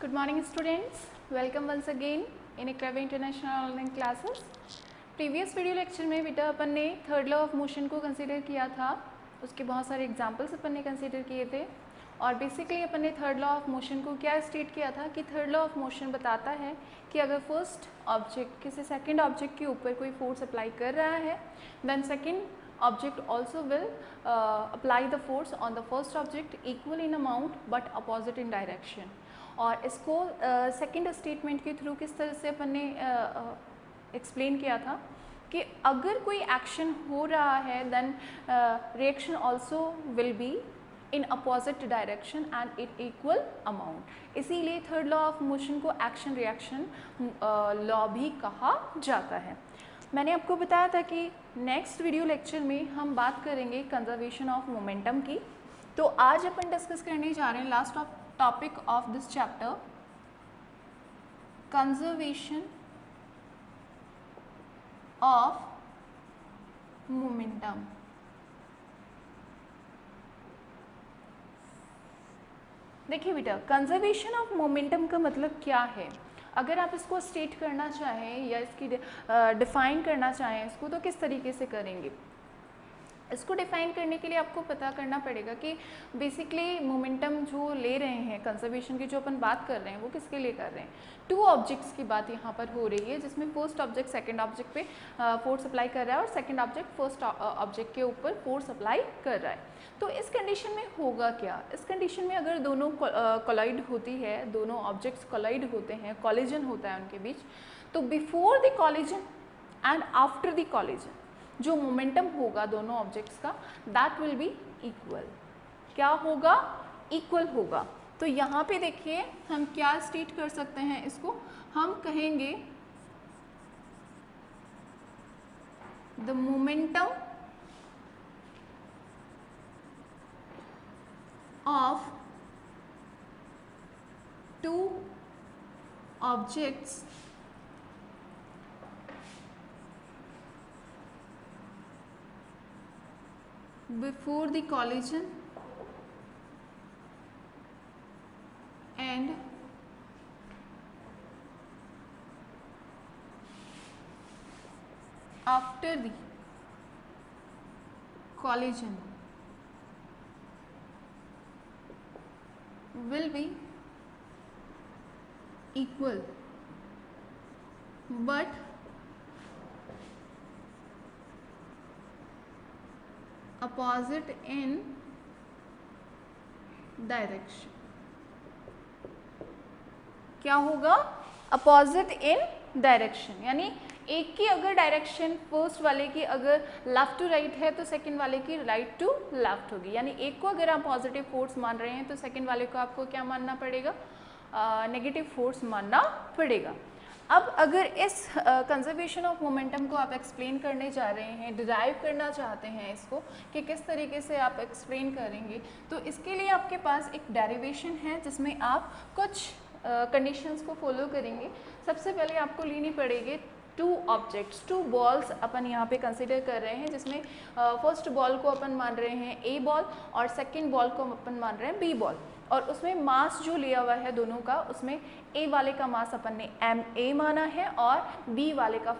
Good morning students, welcome once again in Ekrave International Online Classes. Previous video lecture में बेटा अपन ने third law of motion को consider किया था, उसके बहुत सारे एग्जांपल्स अपन ने कंसीडर किए थे और बेसिकली अपन ने थर्ड लॉ ऑफ मोशन को क्या स्टेट किया था कि थर्ड लॉ ऑफ मोशन बताता है कि अगर फर्स्ट ऑब्जेक्ट किसी सेकंड ऑब्जेक्ट के ऊपर कोई फोर्स अप्लाई कर रहा है then second object also will apply the force on the first object equal in amount but opposite in direction. और इसको सेकंड स्टेटमेंट के थ्रू किस तरह से अपन ने एक्सप्लेन किया था कि अगर कोई एक्शन हो रहा है then reaction also will be in opposite direction and it equal amount. इसीलिए थर्ड लॉ ऑफ मोशन को एक्शन रिएक्शन लॉ भी कहा जाता है. मैंने आपको बताया था कि नेक्स्ट वीडियो लेक्चर में हम बात करेंगे कंजर्वेशन ऑफ मोमेंटम की. तो आज अपन डिस्कस करने जा रहे हैं last of topic of this chapter, conservation of momentum. देखिए बेटा, कंजर्वेशन ऑफ मोमेंटम का मतलब क्या है. अगर आप इसको स्टेट करना चाहें या इसकी डिफ़ाइन करना चाहें इसको, तो किस तरीके से करेंगे. इसको डिफ़ाइन करने के लिए आपको पता करना पड़ेगा कि बेसिकली मोमेंटम जो ले रहे हैं, कंजर्वेशन की जो अपन बात कर रहे हैं वो किसके लिए कर रहे हैं. टू ऑब्जेक्ट्स की बात यहाँ पर हो रही है जिसमें फर्स्ट ऑब्जेक्ट सेकंड ऑब्जेक्ट पे फोर्स अप्लाई कर रहा है और सेकंड ऑब्जेक्ट फर्स्ट ऑब्जेक्ट के ऊपर फोर्स अप्लाई कर रहा है. तो इस कंडीशन में होगा क्या. इस कंडीशन में अगर दोनों कोलाइड होती है, दोनों ऑब्जेक्ट्स कोलाइड होते हैं, कॉलिजन होता है उनके बीच, तो before the collision and after the collision जो मोमेंटम होगा दोनों ऑब्जेक्ट्स का दैट विल बी इक्वल. क्या होगा? इक्वल होगा. तो यहाँ पे देखिए हम क्या स्टेट कर सकते हैं इसको. हम कहेंगे the momentum of two objects before the collision and after the collision will be equal but opposite in direction. क्या होगा? Opposite in direction. यानी एक की अगर डायरेक्शन फर्स्ट वाले की अगर लेफ्ट टू राइट है तो सेकंड वाले की राइट टू लेफ्ट होगी. यानी एक को अगर आप पॉजिटिव फोर्स मान रहे हैं तो सेकंड वाले को आपको क्या मानना पड़ेगा? नेगेटिव फोर्स मानना पड़ेगा. अब अगर इस कंजर्वेशन ऑफ मोमेंटम को आप एक्सप्लेन करने जा रहे हैं, डिराइव करना चाहते हैं इसको कि किस तरीके से आप एक्सप्लेन करेंगे, तो इसके लिए आपके पास एक डेरिवेशन है जिसमें आप कुछ कंडीशंस को फॉलो करेंगे. सबसे पहले आपको लेनी पड़ेगी टू ऑब्जेक्ट्स, टू बॉल्स अपन यहाँ पे कंसिडर कर रहे हैं जिसमें फर्स्ट बॉल को अपन मान रहे हैं ए बॉल और सेकंड बॉल को अपन मान रहे हैं बी बॉल. और उसमें मास जो लिया हुआ है दोनों का, उसमें ए वाले का मास अपन ने एम ए माना है और बी वाले का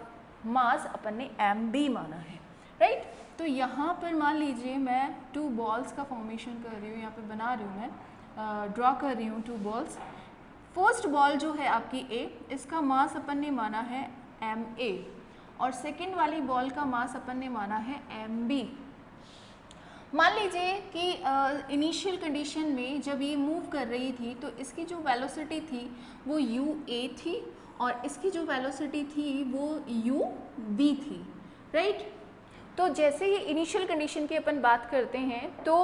मास अपन ने एम बी माना है. राइट. तो यहाँ पर मान लीजिए मैं टू बॉल्स का फॉर्मेशन कर रही हूँ, यहाँ पे बना रही हूँ, मैं ड्रॉ कर रही हूँ टू बॉल्स. फर्स्ट बॉल जो है आपकी ए, इसका मास अपन ने माना है एम ए और सेकेंड वाली बॉल का मास अपन ने माना है एम बी. मान लीजिए कि इनिशियल कंडीशन में जब ये मूव कर रही थी तो इसकी जो वेलोसिटी थी वो यू ए थी और इसकी जो वेलोसिटी थी वो यू बी थी. राइट. तो जैसे ही इनिशियल कंडीशन की अपन बात करते हैं तो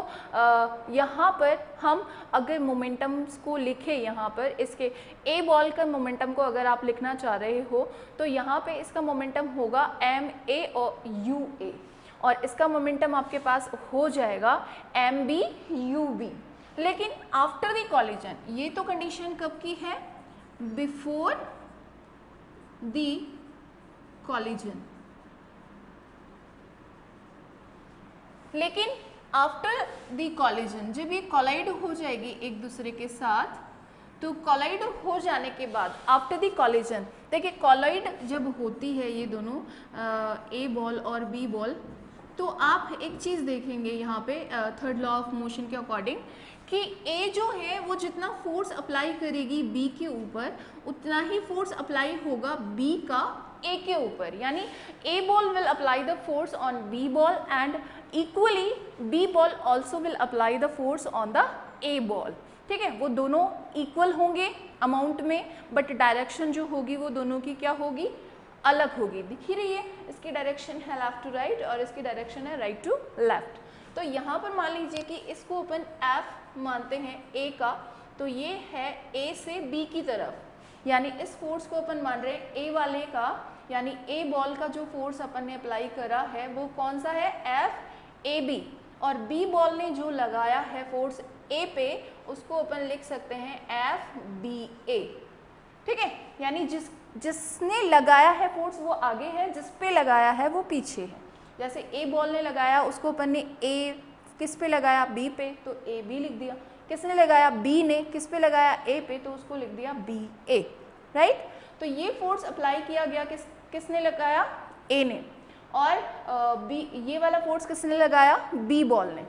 यहाँ पर हम अगर मोमेंटम्स को लिखें, यहाँ पर इसके ए बॉल का मोमेंटम को अगर आप लिखना चाह रहे हो तो यहाँ पे इसका मोमेंटम होगा एम ए और यू ए और इसका मोमेंटम आपके पास हो जाएगा एम बी यू बी. लेकिन आफ्टर द कॉलिजन, ये तो कंडीशन कब की है? Before the collision. लेकिन आफ्टर द कॉलिजन जब ये कोलाइड हो जाएगी एक दूसरे के साथ तो कॉलाइड हो जाने के बाद आफ्टर द कॉलिजन, देखिए कॉलाइड जब होती है ये दोनों ए बॉल और बी बॉल, तो आप एक चीज़ देखेंगे यहाँ पे थर्ड लॉ ऑफ मोशन के अकॉर्डिंग कि ए जो है वो जितना फोर्स अप्लाई करेगी बी के ऊपर उतना ही फोर्स अप्लाई होगा बी का ए के ऊपर, यानी A ball will apply the force on B ball and equally B ball also will apply the force on the A ball. ठीक है, वो दोनों इक्वल होंगे अमाउंट में, बट डायरेक्शन जो होगी वो दोनों की क्या होगी, अलग होगी। दिख ही रही है, इसकी डायरेक्शन है लेफ्ट टू राइट और इसकी डायरेक्शन है राइट टू लेफ्ट। तो यहाँ पर मान लीजिए कि इसको अपन एफ मानते हैं ए का, तो ये है ए से बी की तरफ, यानी इस फोर्स को अपन मान रहे हैं ए वाले का, यानी ए बॉल का जो फोर्स अपन ने अप्लाई करा है वो कौन सा है, एफ ए बी, और बी बॉल ने जो लगाया है फोर्स ए पे उसको अपन लिख सकते हैं एफ बी ए। ठीक है, यानी जिसने लगाया है फोर्स वो आगे है, जिस पे लगाया है वो पीछे है। जैसे ए बॉल ने लगाया उसको अपन ने ए किस पे लगाया, बी पे, तो ए बी लिख दिया। किसने लगाया, बी ने, किस पे लगाया, ए पे, तो उसको लिख दिया बी ए। राइट, तो ये फोर्स अप्लाई किया गया किसने लगाया, ए ने, और बी ये वाला फोर्स किसने लगाया, बी बॉल ने।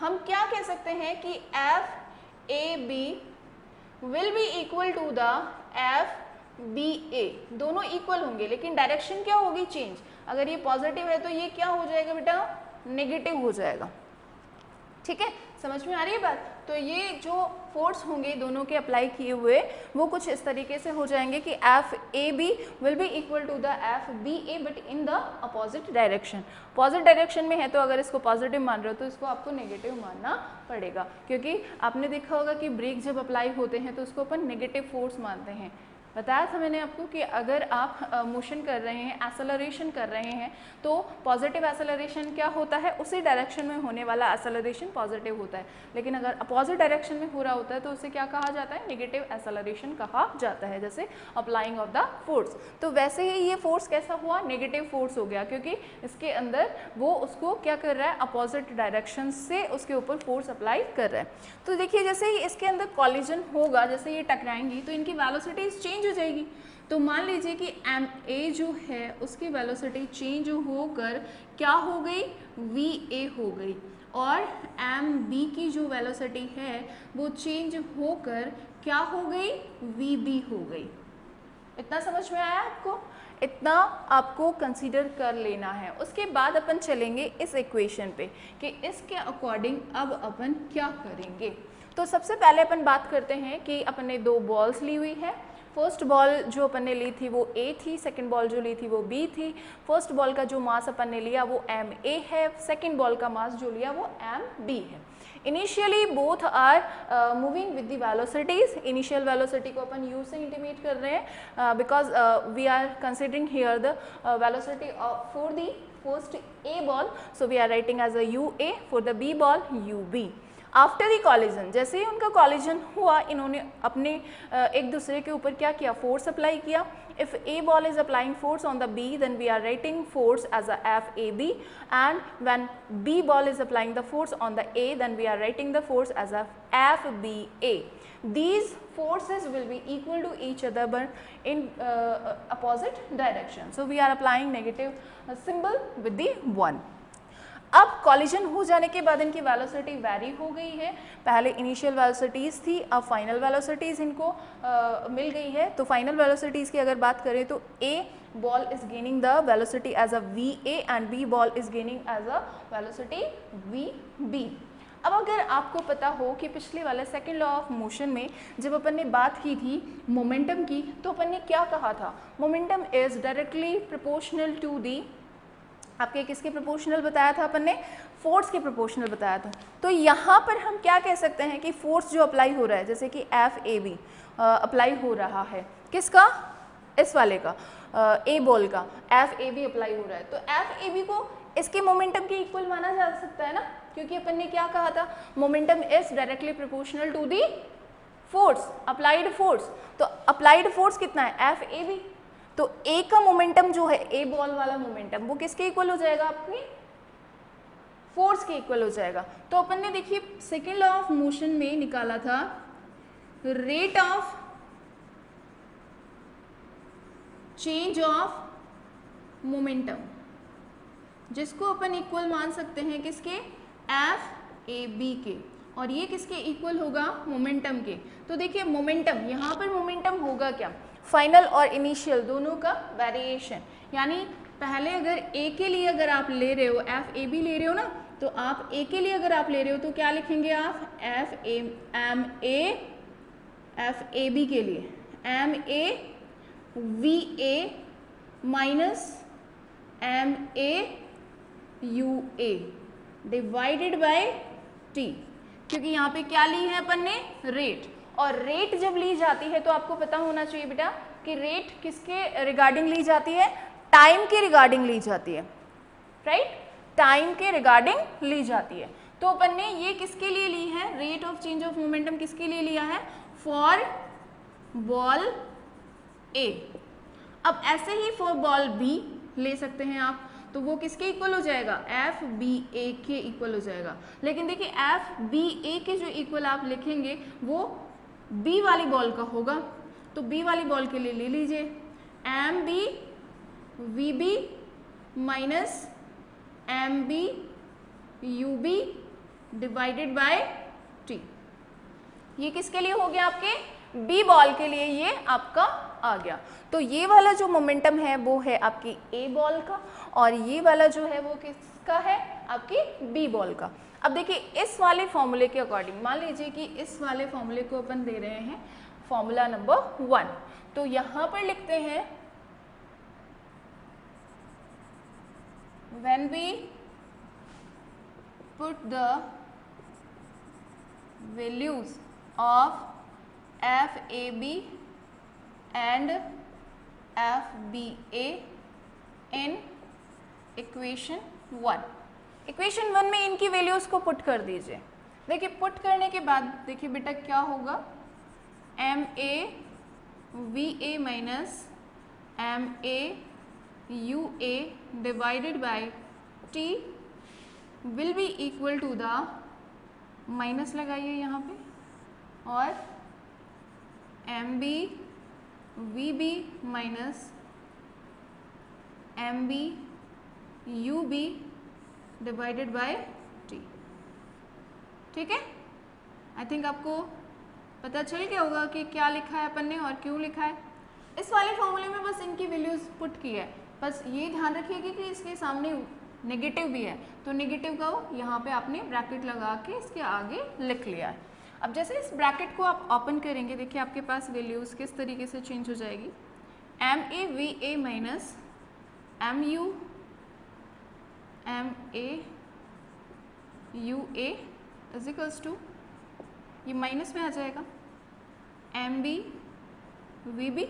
हम क्या कह सकते हैं कि F A B will be equal to the F B A, दोनों इक्वल होंगे लेकिन डायरेक्शन क्या होगी, चेंज। अगर ये पॉजिटिव है तो ये क्या हो जाएगा बेटा, नेगेटिव हो जाएगा। ठीक है, समझ में आ रही है बात। तो ये जो फोर्स होंगे दोनों के अप्लाई किए हुए वो कुछ इस तरीके से हो जाएंगे कि F A B will be equal to the F B A but in the opposite direction. Positive direction में है तो अगर इसको पॉजिटिव मान रहे हो तो इसको आपको नेगेटिव मानना पड़ेगा, क्योंकि आपने देखा होगा कि ब्रेक जब अप्लाई होते हैं तो उसको अपन नेगेटिव फोर्स मानते हैं। बताया था मैंने आपको कि अगर आप मोशन कर रहे हैं, एक्सेलरेशन कर रहे हैं, तो पॉजिटिव एक्सेलरेशन क्या होता है, उसी डायरेक्शन में होने वाला एक्सेलरेशन पॉजिटिव होता है। लेकिन अगर अपोजिट डायरेक्शन में हो रहा होता है तो उसे क्या कहा जाता है, नेगेटिव एक्सेलरेशन कहा जाता है, जैसे अप्लाइंग ऑफ द फोर्स। तो वैसे ही ये फोर्स कैसा हुआ, नेगेटिव फोर्स हो गया, क्योंकि इसके अंदर वो उसको क्या कर रहा है, अपोजिट डायरेक्शन से उसके ऊपर फोर्स अप्लाई कर रहा है। तो देखिए जैसे ही इसके अंदर कॉलिजन होगा, जैसे ये टकराएंगी तो इनकी वेलोसिटीज चेंज हो जाएगी। तो मान लीजिए कि एम ए जो है उसकी वेलोसिटी चेंज होकर क्या हो गई, वी ए हो गई, और एम बी की जो वेलोसिटी है वो चेंज होकर क्या हो गई, वी बी हो गई। इतना समझ में आया आपको, इतना आपको कंसीडर कर लेना है। उसके बाद अपन चलेंगे इस इक्वेशन पे कि इसके अकॉर्डिंग अब अपन क्या करेंगे। तो सबसे पहले अपन बात करते हैं कि अपन ने दो बॉल्स ली हुई है। फर्स्ट बॉल जो अपन ने ली थी वो ए थी, सेकंड बॉल जो ली थी वो बी थी। फर्स्ट बॉल का जो मास अपन ने लिया वो एम ए है, सेकंड बॉल का मास जो लिया वो एम बी है। Initially both are moving with the velocities. Initial velocity को अपन यू से इंटीमेट कर रहे हैं because we are considering here the velocity for the first A ball, so we are writing as a U A, for the B ball U B. After the collision, जैसे ही उनका collision हुआ, इन्होंने अपने एक दूसरे के ऊपर क्या किया, फोर्स अप्लाई किया। If A ball is applying force on the B, then we are writing force as a FAB, and when B ball is applying the force on the A, then we are writing the force as a FBA. These forces will be equal to each other but in opposite direction. So we are applying negative symbol with the 1. अब collision हो जाने के बाद इनकी velocity vary हो गई है। पहले इनिशियल वेलोसिटीज़ थी, अब फाइनल वेलोसिटीज़ इनको मिल गई है। तो फाइनल वेलोसिटीज़ की अगर बात करें तो A ball is gaining the velocity as a V A and B ball is gaining as a velocity V B. अब अगर आपको पता हो कि पिछले वाले सेकेंड लॉ ऑफ मोशन में जब अपन ने बात की थी मोमेंटम की, तो अपन ने क्या कहा था, momentum is directly proportional to the, आपके किसके प्रोपोर्शनल बताया था अपन ने, फोर्स के प्रोपोर्शनल बताया था। तो यहाँ पर हम क्या कह सकते हैं कि फोर्स जो अप्लाई हो रहा है, जैसे कि एफ ए बी अप्लाई हो रहा है, किसका, इस वाले का, ए बॉल का एफ ए बी अप्लाई हो रहा है, तो एफ ए बी को इसके मोमेंटम के इक्वल माना जा सकता है ना, क्योंकि अपन ने क्या कहा था, momentum is directly proportional to the force, applied force. तो अप्लाइड फोर्स कितना है, एफ ए बी। तो ए का मोमेंटम जो है, ए बॉल वाला मोमेंटम, वो किसके इक्वल हो जाएगा, अपनी फोर्स के इक्वल हो जाएगा। तो अपन ने देखिए सेकेंड लॉ ऑफ मोशन में निकाला था rate of change of momentum, जिसको अपन इक्वल मान सकते हैं किसके, एफ ए बी के, और ये किसके इक्वल होगा, मोमेंटम के। तो देखिए मोमेंटम, यहाँ पर मोमेंटम होगा क्या, फाइनल और इनिशियल दोनों का वेरिएशन, यानी पहले अगर ए के लिए अगर आप ले रहे हो, एफ ए बी ले रहे हो ना, तो आप ए के लिए अगर आप ले रहे हो तो क्या लिखेंगे आप, एफ ए बी के लिए M A V A minus M A U A divided by T, क्योंकि यहाँ पे क्या ली है अपन ने, रेट। और रेट जब ली जाती है तो आपको पता होना चाहिए बेटा कि रेट किसके रिगार्डिंग ली जाती है, टाइम के रिगार्डिंग ली जाती है, राइट, टाइम के रिगार्डिंग ली जाती है। तो अपन ने ये किसके लिए ली है, rate of change of momentum किसके लिए लिया है, फॉर बॉल ए। अब ऐसे ही फॉर बॉल बी ले सकते हैं आप, तो वो किसके इक्वल हो जाएगा, एफ बी ए के इक्वल हो जाएगा। लेकिन देखिए एफ बी ए के जो इक्वल आप लिखेंगे वो बी वाली बॉल का होगा, तो बी वाली बॉल के लिए ले लीजिए M B V B minus M B U B divided by T. ये किसके लिए हो गया, आपके बी बॉल के लिए ये आपका आ गया। तो ये वाला जो मोमेंटम है वो है आपकी ए बॉल का, और ये वाला जो है वो किसका है, आपकी बी बॉल का। अब देखिए इस वाले फॉर्मूले के अकॉर्डिंग, मान लीजिए कि इस वाले फॉर्मूले को अपन दे रहे हैं फॉर्मूला नंबर 1, तो यहाँ पर लिखते हैं when we put the values of FAB and FBA in equation 1, equation 1 में इनकी वैल्यूज को पुट कर दीजिए। देखिए पुट करने के बाद देखिए बेटा क्या होगा, M A V A minus M A U A divided by T will be equal to the, minus लगाइए यहाँ पे, और M B V B minus M B U B divided by T. ठीक है, आई थिंक आपको पता चल गया होगा कि क्या लिखा है अपन ने और क्यों लिखा है। इस वाले फॉर्मूले में बस इनकी वैल्यूज पुट की है, बस ये ध्यान रखिएगा कि इसके सामने नेगेटिव भी है, तो नेगेटिव का यहाँ पे आपने ब्रैकेट लगा के इसके आगे लिख लिया है। अब जैसे इस ब्रैकेट को आप ओपन करेंगे, देखिए आपके पास वैल्यूज किस तरीके से चेंज हो जाएगी, M A V A minus M U M A U A equals to, ये माइनस में आ जाएगा एम बी वी बी,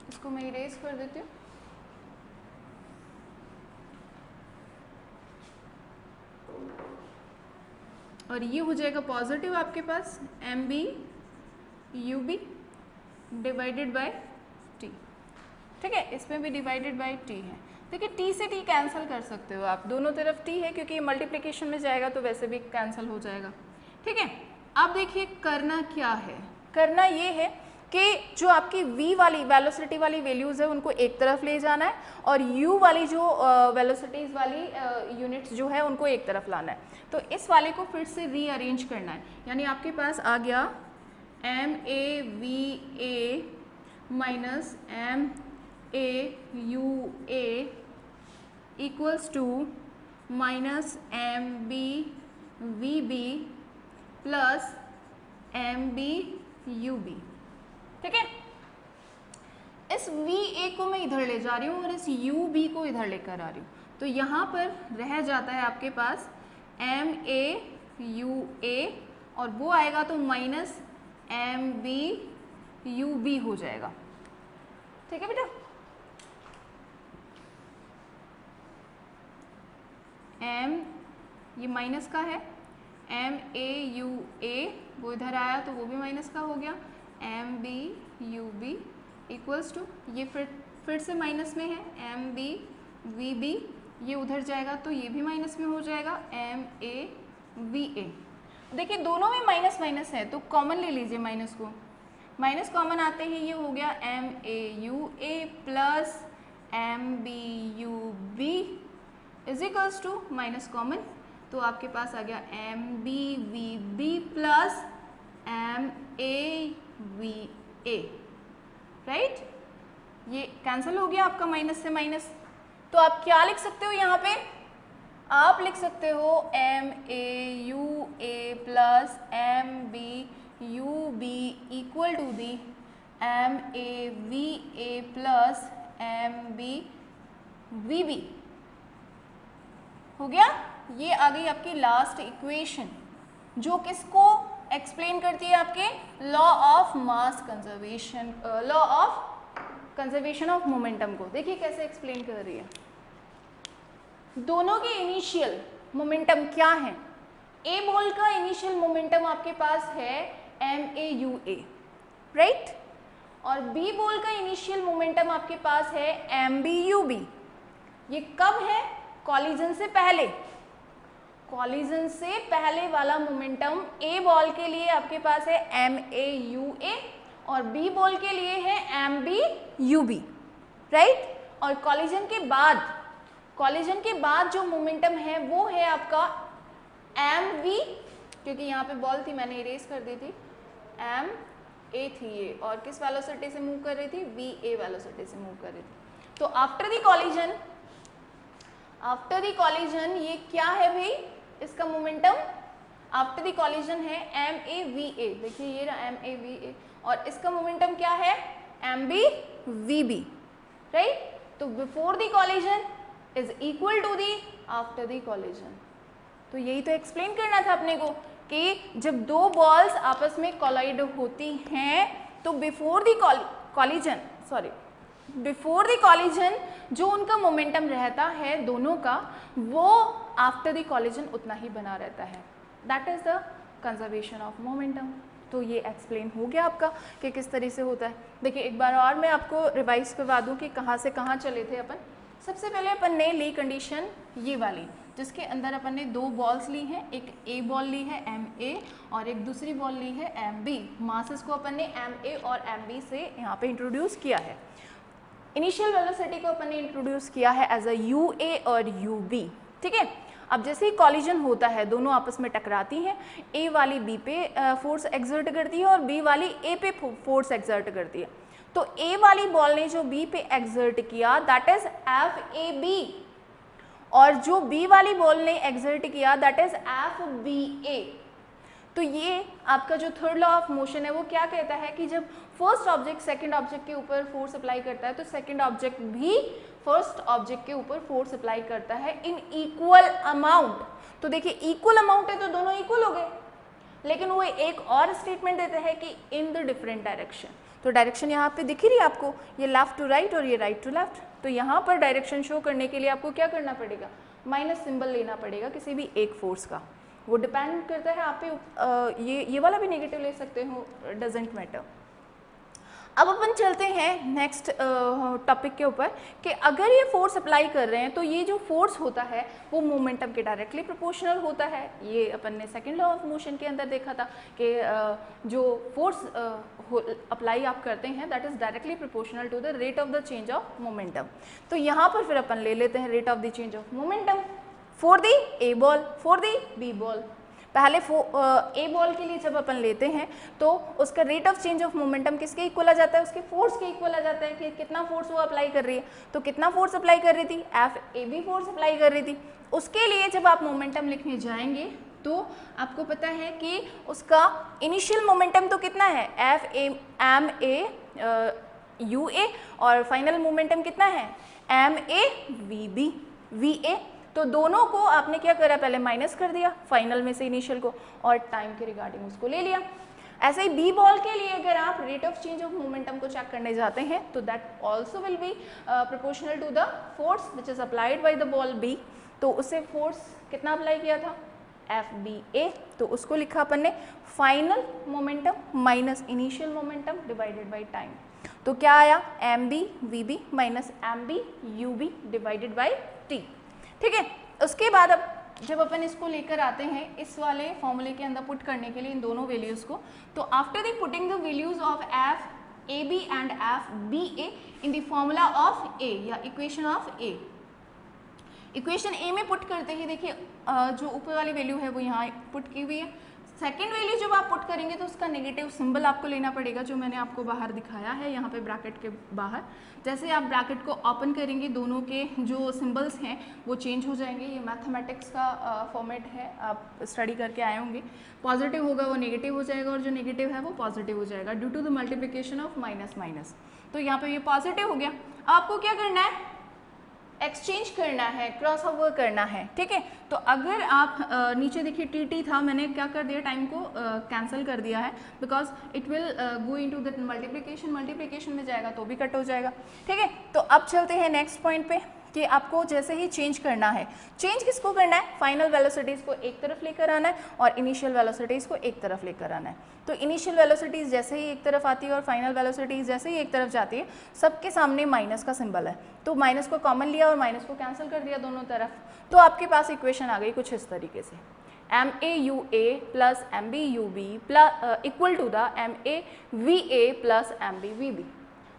इसको मैं इरेज कर देती हूँ, और ये हो जाएगा पॉजिटिव आपके पास M B U B divided by T. ठीक है, इसमें भी डिवाइडेड बाय टी है। देखिए टी से टी कैंसिल कर सकते हो आप, दोनों तरफ टी है क्योंकि ये मल्टीप्लिकेशन में जाएगा तो वैसे भी कैंसिल हो जाएगा। ठीक है, अब देखिए करना क्या है, करना ये है कि जो आपकी v वाली वेलोसिटी वाली वैल्यूज़ है उनको एक तरफ ले जाना है, और u वाली जो वेलोसिटीज़ वाली यूनिट्स जो है उनको एक तरफ लाना है। तो इस वाले को फिर से रीअरेंज करना है, यानी आपके पास आ गया M A V A minus M A U A equals to minus M B V B plus M B U B. ठीक है, इस वी ए को मैं इधर ले जा रही हूँ और इस यू बी को इधर लेकर आ रही हूँ, तो यहाँ पर रह जाता है आपके पास एम ए यू ए, और वो आएगा तो minus M B U B हो जाएगा। ठीक है बेटा, एम ये माइनस का है, एम ए यू ए वो इधर आया तो वो भी माइनस का हो गया, M B U B equals to, ये फिर से माइनस में है, एम बी वी बी ये उधर जाएगा तो ये भी माइनस में हो जाएगा, एम ए वी ए। देखिए दोनों में माइनस माइनस है तो कॉमन ले लीजिए माइनस को, माइनस कॉमन आते ही ये हो गया M A U A plus M B U B is equals to minus common, तो आपके पास आ गया M B V B plus M A V A, right. ये कैंसिल हो गया आपका माइनस से माइनस, तो आप क्या लिख सकते हो यहाँ पे, आप लिख सकते हो M A U A plus M B U B equal to the M A V A plus M B V B. हो गया, ये आ गई आपकी लास्ट इक्वेशन जो किसको एक्सप्लेन करती है, आपके law of mass conservation, law of conservation of momentum को। देखिए कैसे एक्सप्लेन कर रही है, दोनों के इनिशियल मोमेंटम क्या है। ए बॉल का इनिशियल मोमेंटम आपके पास है M A U A, right, और बी बॉल का इनिशियल मोमेंटम आपके पास है एम बी यू बी। ये कब है, कॉलिजन से पहले, कॉलिजन से पहले वाला मोमेंटम ए बॉल के लिए आपके पास है एम ए यू ए और बी बॉल के लिए है M B U B, right. और कॉलिजन के बाद, कॉलिजन के बाद जो मोमेंटम है वो है आपका एम वी, क्योंकि यहाँ पे बॉल थी मैंने इरेज कर दी थी, एम ए थी ये, और किस वेलोसिटी से मूव कर रही थी, वी ए वेलोसिटी से मूव कर रही थी। तो after the collision, after the collision ये क्या है भाई, इसका मोमेंटम आफ्टर द कॉलिजन है एम ए वी ए, देखिए ये रहा एम ए वी ए, और इसका मोमेंटम क्या है M B V B, right. तो before the collision is equal to the after the collision. तो यही तो एक्सप्लेन करना था अपने को कि जब दो बॉल्स आपस में कोलाइड होती हैं तो before the collision, sorry before the collision जो उनका मोमेंटम रहता है दोनों का, वो आफ्टर द कॉलिजन उतना ही बना रहता है। That is the conservation of momentum. तो ये एक्सप्लेन हो गया आपका कि किस तरह से होता है। देखिए एक बार और मैं आपको रिवाइज करवा दूं कि कहाँ से कहाँ चले थे अपन। सबसे पहले अपन ने ली कंडीशन ये वाली, जिसके अंदर अपन ने दो बॉल्स ली हैं, एक ए बॉल ली है एम ए और एक दूसरी बॉल ली है एम बी। मासेस को अपन ने एम ए और एम बी से यहाँ पे इंट्रोड्यूस किया है। इनिशियल वेलोसिटी को अपन ने इंट्रोड्यूस किया है एज अ यू ए और यू बी, ठीक है। अब जैसे ही कॉलिजन होता है, दोनों आपस में टकराती हैं, ए वाली बी पे फोर्स एक्सर्ट करती है और बी वाली ए पे फोर्स एक्सर्ट करती है। तो ए वाली बॉल ने जो बी पे एक्सर्ट किया that is F A B, और जो बी वाली बॉल ने एक्सर्ट किया that is F B A. तो ये आपका जो थर्ड लॉ ऑफ मोशन है वो क्या कहता है कि जब फर्स्ट ऑब्जेक्ट सेकंड ऑब्जेक्ट के ऊपर फोर्स अप्लाई करता है तो सेकंड ऑब्जेक्ट भी फर्स्ट ऑब्जेक्ट के ऊपर फोर्स अप्लाई करता है इन इक्वल अमाउंट। तो देखिए इक्वल अमाउंट है तो दोनों इक्वल हो गए, लेकिन वो एक और स्टेटमेंट देते हैं कि इन द डिफरेंट डायरेक्शन। तो डायरेक्शन यहाँ पे दिख रही है आपको, ये लेफ्ट टू राइट और ये राइट टू लेफ्ट। तो यहाँ पर डायरेक्शन शो करने के लिए आपको क्या करना पड़ेगा, माइनस सिंबल लेना पड़ेगा किसी भी एक फोर्स का। वो डिपेंड करता है आप पे, ये वाला भी नेगेटिव ले सकते हो, डजेंट मैटर। अब अपन चलते हैं नेक्स्ट टॉपिक के ऊपर कि अगर ये फोर्स अप्लाई कर रहे हैं तो ये जो फोर्स होता है वो मोमेंटम के डायरेक्टली प्रोपोर्शनल होता है। ये अपन ने सेकंड लॉ ऑफ मोशन के अंदर देखा था कि जो फोर्स अप्लाई आप करते हैं that is directly proportional to the rate of the change of momentum. तो यहाँ पर फिर अपन ले लेते हैं rate of the change of momentum for the A ball, for the B ball. पहले ए बॉल के लिए जब अपन लेते हैं तो उसका rate of change of momentum किसके इक्वल आ जाता है, उसके फोर्स के इक्वल आ जाता है कि कितना फोर्स वो अप्लाई कर रही है। तो कितना फोर्स अप्लाई कर रही थी, F A B force apply कर रही थी। उसके लिए जब आप मोमेंटम लिखने जाएंगे तो आपको पता है कि उसका इनिशियल मोमेंटम तो कितना है, F A M A U A, और फाइनल मोमेंटम कितना है, M A V B V A. तो दोनों को आपने क्या करा, पहले माइनस कर दिया फाइनल में से इनिशियल को और टाइम के रिगार्डिंग उसको ले लिया। ऐसे ही बी बॉल के लिए अगर आप rate of change of momentum को चेक करने जाते हैं तो that also will be proportional to the force which is applied by the ball B. तो उसे फोर्स कितना अप्लाई किया था, एफ बी ए। तो उसको लिखा अपन ने final momentum minus initial momentum divided by time. तो क्या आया, M B V B minus M B U B divided by T. ठीक है, उसके बाद अब जब अपन इसको लेकर आते हैं इस वाले फॉर्मूले के अंदर पुट करने के लिए इन दोनों वैल्यूज़ को, तो after the putting the values of F A B and F B A in the formula of A या equation of A, equation A में पुट करते ही देखिए जो ऊपर वाली वैल्यू है वो यहाँ पुट की हुई है। सेकेंड वैल्यू जब आप पुट करेंगे तो उसका नेगेटिव सिंबल आपको लेना पड़ेगा, जो मैंने आपको बाहर दिखाया है यहाँ पे ब्रैकेट के बाहर। जैसे आप ब्रैकेट को ओपन करेंगे दोनों के जो सिंबल्स हैं वो चेंज हो जाएंगे। ये मैथमेटिक्स का फॉर्मेट है, आप स्टडी करके आए होंगे। पॉजिटिव होगा वो नेगेटिव हो जाएगा और जो नेगेटिव है वो पॉजिटिव हो जाएगा due to the multiplication of minus minus. तो यहाँ पे ये पॉजिटिव हो गया। आपको क्या करना है, एक्सचेंज करना है, क्रॉस ओवर करना है, ठीक है। तो अगर आप नीचे देखिए टी था, मैंने क्या कर दिया, टाइम को कैंसिल कर दिया है because it will go into the multiplication, multiplication में जाएगा तो भी कट हो जाएगा, ठीक है। तो अब चलते हैं नेक्स्ट पॉइंट पे कि आपको जैसे ही चेंज करना है, चेंज किसको करना है, फाइनल वेलोसिटीज़ को एक तरफ लेकर आना है और इनिशियल वेलोसिटीज़ को एक तरफ लेकर आना है। तो इनिशियल वेलोसिटीज़ जैसे ही एक तरफ आती है और फाइनल वेलोसिटीज़ जैसे ही एक तरफ जाती है, सबके सामने माइनस का सिंबल है, तो माइनस को कॉमन लिया और माइनस को कैंसिल कर दिया दोनों तरफ। तो आपके पास इक्वेशन आ गई कुछ इस तरीके से, M A U A plus M B U B plus equal to the M A V A plus M B V B,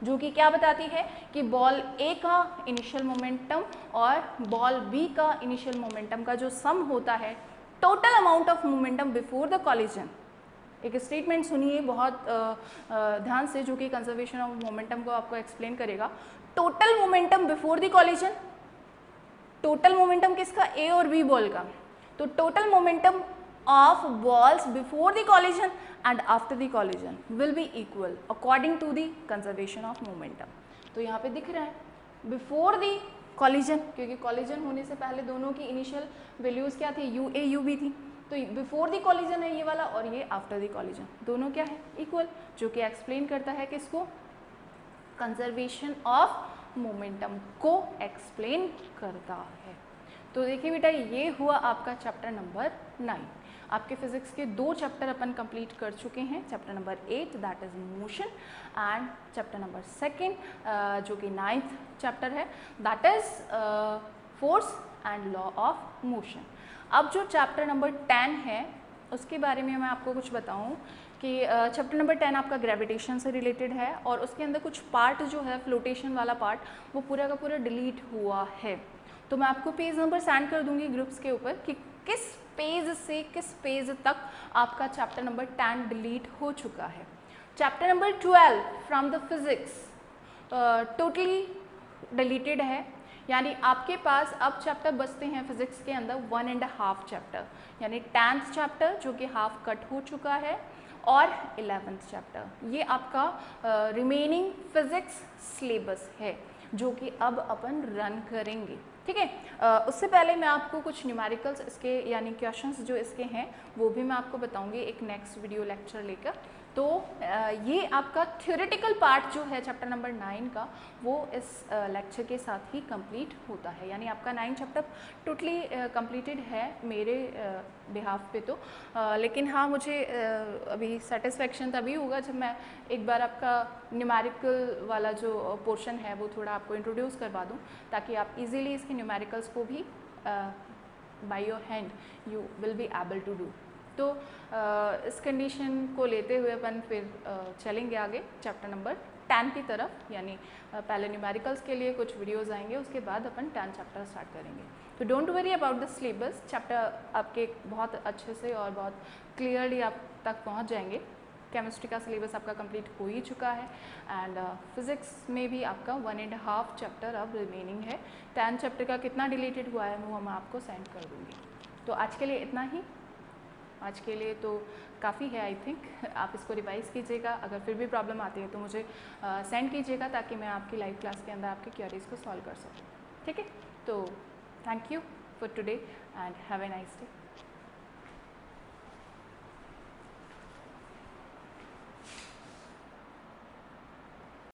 जो कि क्या बताती है कि बॉल ए का इनिशियल मोमेंटम और बॉल बी का इनिशियल मोमेंटम का जो सम होता है, total amount of momentum before the collision. एक स्टेटमेंट सुनिए बहुत ध्यान से, जो कि कंजर्वेशन ऑफ मोमेंटम को आपको एक्सप्लेन करेगा। Total momentum before the collision, total momentum किसका, ए और बी बॉल का, तो total momentum of balls before the collision and after the collision will be equal according to the conservation of momentum। तो यहाँ पे दिख रहा है before the collision, क्योंकि collision होने से पहले दोनों की initial values क्या थी, u a u b थी, तो before the collision है ये वाला और ये after the collision, दोनों क्या है, equal, जो कि explain करता है किसको, conservation of momentum को explain करता है। तो देखिए बेटा, ये हुआ आपका चैप्टर नंबर 9। आपके फिजिक्स के 2 चैप्टर अपन कंप्लीट कर चुके हैं, chapter number 8 that is motion and chapter number 2 जो कि 9th चैप्टर है that is force and law of motion. अब जो चैप्टर नंबर 10 है उसके बारे में मैं आपको कुछ बताऊं कि चैप्टर नंबर 10 आपका ग्रेविटेशन से रिलेटेड है और उसके अंदर कुछ पार्ट जो है फ्लोटेशन वाला पार्ट वो पूरा का पूरा डिलीट हुआ है। तो मैं आपको पेज नंबर सेंड कर दूंगी ग्रुप्स के ऊपर कि किस पेज से किस पेज तक आपका चैप्टर नंबर 10 डिलीट हो चुका है। Chapter number 12 from the physics totally deleted है, यानी आपके पास अब चैप्टर बचते हैं फिजिक्स के अंदर 1.5 चैप्टर, यानी 10th चैप्टर जो कि हाफ कट हो चुका है और 11th चैप्टर, ये आपका रिमेनिंग फिजिक्स सिलेबस है जो कि अब अपन रन करेंगे, ठीक है। उससे पहले मैं आपको कुछ न्यूमेरिकल्स इसके यानी क्वेश्चंस जो इसके हैं वो भी मैं आपको बताऊंगी एक नेक्स्ट वीडियो लेक्चर लेकर। तो ये आपका थ्योरेटिकल पार्ट जो है चैप्टर नंबर 9 का वो इस लेक्चर के साथ ही कंप्लीट होता है, यानी आपका 9 चैप्टर टोटली कंप्लीटेड है मेरे बिहाफ पे। तो लेकिन हाँ, मुझे अभी सेटिस्फेक्शन तभी होगा जब मैं एक बार आपका न्यूमेरिकल वाला जो पोर्शन है वो थोड़ा आपको इंट्रोड्यूस करवा दूँ, ताकि आप इजीली इसके न्यूमेरिकल्स को भी by your hand you will be able to do. तो इस कंडीशन को लेते हुए अपन फिर चलेंगे आगे चैप्टर नंबर 10 की तरफ, यानी पहले न्यूमेरिकल्स के लिए कुछ वीडियोस आएंगे, उसके बाद अपन 10 चैप्टर स्टार्ट करेंगे। तो don't worry about the syllabus, chapter आपके बहुत अच्छे से और बहुत क्लियरली आप तक पहुंच जाएंगे। केमिस्ट्री का सिलेबस आपका कंप्लीट हो ही चुका है एंड फिजिक्स में भी आपका 1.5 चैप्टर अब रिमेनिंग है। 10 चैप्टर का कितना डिलीटेड हुआ है वो मैं आपको सेंड कर दूँगी। तो आज के लिए इतना ही, आज के लिए तो काफ़ी है आई थिंक। आप इसको रिवाइज़ कीजिएगा, अगर फिर भी प्रॉब्लम आती है तो मुझे सेंड कीजिएगा ताकि मैं आपकी लाइव क्लास के अंदर आपकी क्वेरीज को सॉल्व कर सकूँ, ठीक है। तो thank you for today and have a nice day.